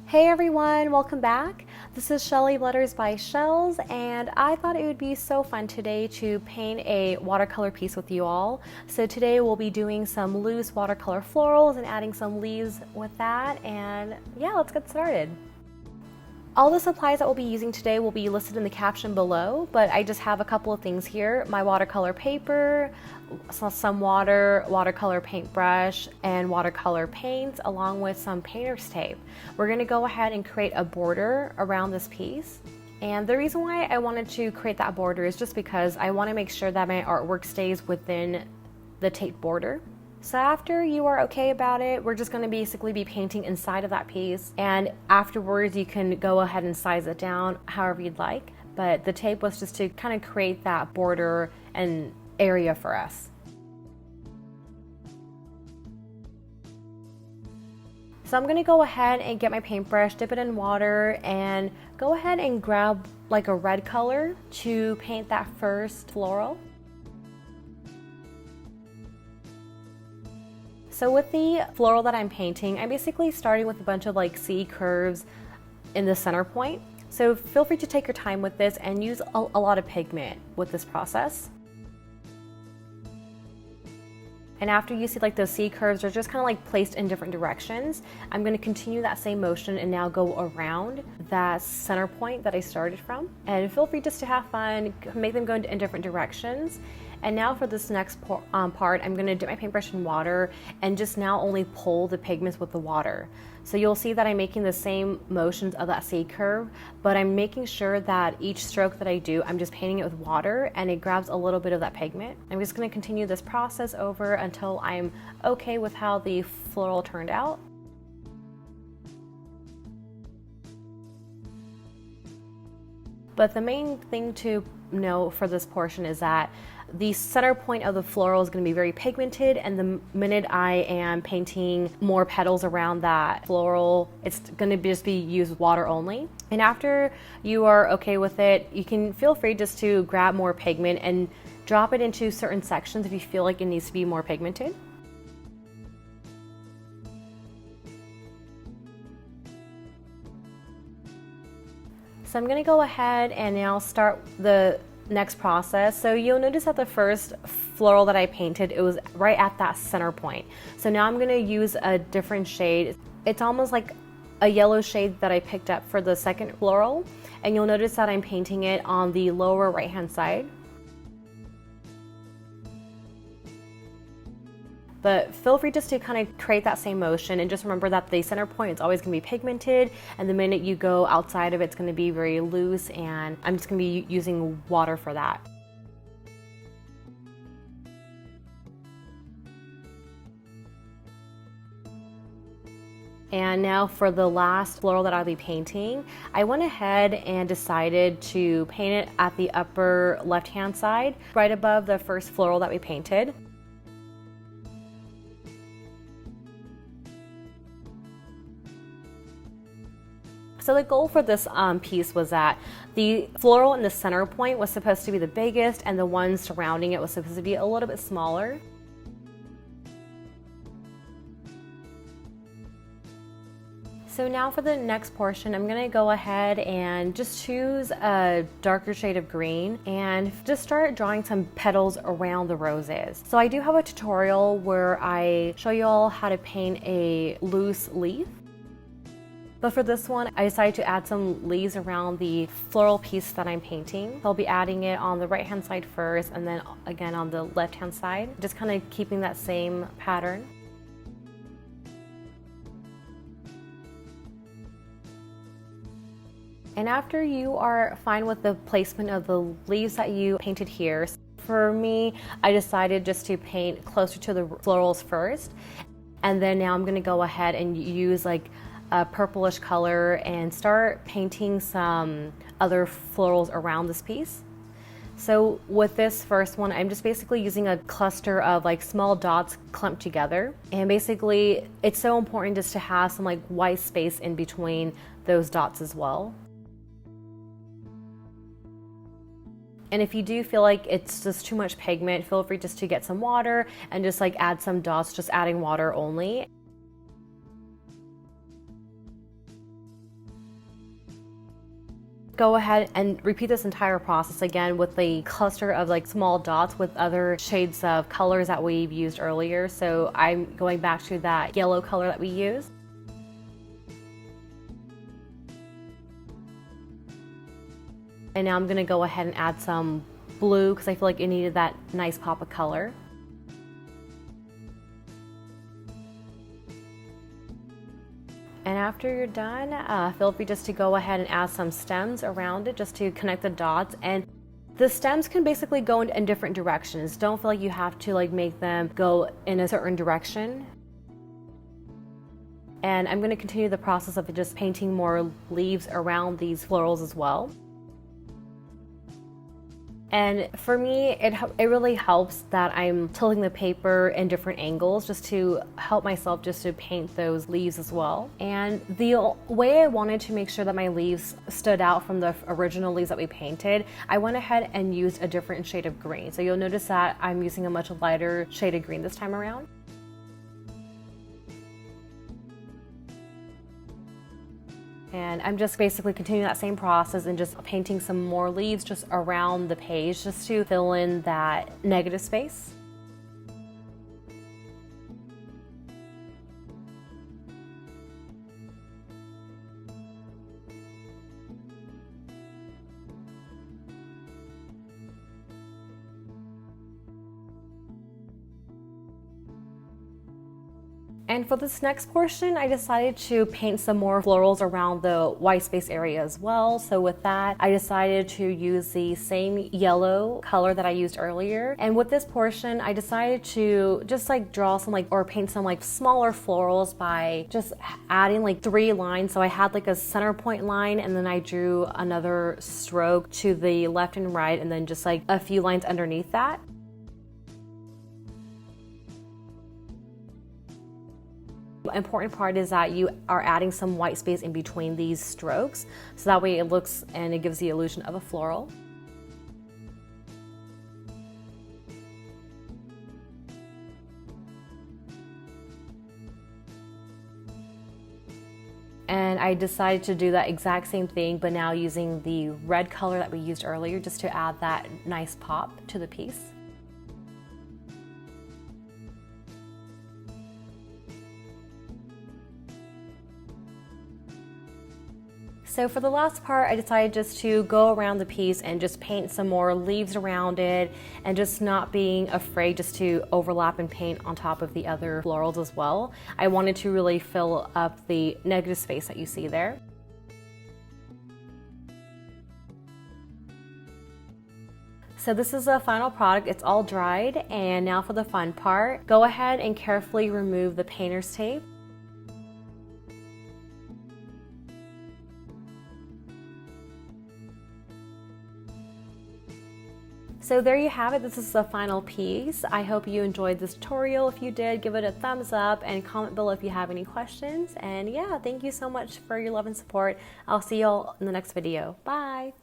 Hey everyone, welcome back. This is Shelly Letters by Shells, and I thought it would be so fun today to paint a watercolor piece with you all. So today we'll be doing some loose watercolor florals and adding some leaves with that, and yeah, let's get started. All the supplies that we'll be using today will be listed in the caption below, but I just have a couple of things here. My watercolor paper, some watercolor paintbrush, and watercolor paints, along with some painter's tape. We're gonna go ahead and create a border around this piece. And the reason why I wanted to create that border is just because I wanna make sure that my artwork stays within the tape border. So after you are okay about it, we're just gonna basically be painting inside of that piece. And afterwards, you can go ahead and size it down however you'd like. But the tape was just to kind of create that border and area for us. So I'm gonna go ahead and get my paintbrush, dip it in water, and go ahead and grab like a red color to paint that first floral. So with the floral that I'm painting, I'm basically starting with a bunch of like C curves in the center point. So feel free to take your time with this and use a lot of pigment with this process. And after you see like those C curves are just kind of like placed in different directions, I'm going to continue that same motion and now go around that center point that I started from. And feel free just to have fun, make them go in different directions. And now for this next part, I'm going to dip my paintbrush in water and just now only pull the pigments with the water. So you'll see that I'm making the same motions of that C curve, but I'm making sure that each stroke that I do, I'm just painting it with water and it grabs a little bit of that pigment. I'm just going to continue this process over until I'm okay with how the floral turned out. But the main thing to know for this portion is that the center point of the floral is going to be very pigmented, and the minute I am painting more petals around that floral, it's going to just be used water only. And after you are okay with it, you can feel free just to grab more pigment and drop it into certain sections if you feel like it needs to be more pigmented. So I'm going to go ahead and now start the next process. So you'll notice that the first floral that I painted, it was right at that center point. So now I'm going to use a different shade. It's almost like a yellow shade that I picked up for the second floral, and you'll notice that I'm painting it on the lower right hand side. But feel free just to kind of create that same motion, and just remember that the center point is always going to be pigmented, and the minute you go outside of it, it's going to be very loose, and I'm just going to be using water for that. And now for the last floral that I'll be painting, I went ahead and decided to paint it at the upper left-hand side, right above the first floral that we painted. So the goal for this piece was that the floral in the center point was supposed to be the biggest, and the one surrounding it was supposed to be a little bit smaller. So now for the next portion, I'm going to go ahead and just choose a darker shade of green and just start drawing some petals around the roses. So I do have a tutorial where I show you all how to paint a loose leaf. But for this one, I decided to add some leaves around the floral piece that I'm painting. I'll be adding it on the right hand side first, and then again on the left hand side, just kind of keeping that same pattern. And after you are fine with the placement of the leaves that you painted here, for me, I decided just to paint closer to the florals first. And then now I'm going to go ahead and use like a purplish color and start painting some other florals around this piece. So with this first one, I'm just basically using a cluster of like small dots clumped together. And basically it's so important just to have some like white space in between those dots as well. And if you do feel like it's just too much pigment, feel free just to get some water and just like add some dots, just adding water only. go ahead and repeat this entire process again with the cluster of like small dots with other shades of colors that we've used earlier. So I'm going back to that yellow color that we used. And now I'm gonna go ahead and add some blue because I feel like it needed that nice pop of color. And after you're done, feel free just to go ahead and add some stems around it just to connect the dots. And the stems can basically go in different directions. Don't feel like you have to like make them go in a certain direction. And I'm going to continue the process of just painting more leaves around these florals as well. And for me, it really helps that I'm tilting the paper in different angles just to help myself just to paint those leaves as well. And the way I wanted to make sure that my leaves stood out from the original leaves that we painted, I went ahead and used a different shade of green. So you'll notice that I'm using a much lighter shade of green this time around. And I'm just basically continuing that same process and just painting some more leaves just around the page just to fill in that negative space. And for this next portion, I decided to paint some more florals around the white space area as well. So with that, I decided to use the same yellow color that I used earlier. And with this portion, I decided to just like draw some or paint some like smaller florals by just adding like 3 lines. So I had like a center point line, and then I drew another stroke to the left and right, and then just like a few lines underneath that. The important part is that you are adding some white space in between these strokes, so that way it looks and it gives the illusion of a floral. And I decided to do that exact same thing, but now using the red color that we used earlier just to add that nice pop to the piece. So for the last part, I decided just to go around the piece and just paint some more leaves around it, and just not being afraid just to overlap and paint on top of the other florals as well. I wanted to really fill up the negative space that you see there. So this is the final product. It's all dried, and now for the fun part. Go ahead and carefully remove the painter's tape. So there you have it. This is the final piece. I hope you enjoyed this tutorial. If you did, give it a thumbs up and comment below if you have any questions. And yeah, thank you so much for your love and support. I'll see you all in the next video. Bye.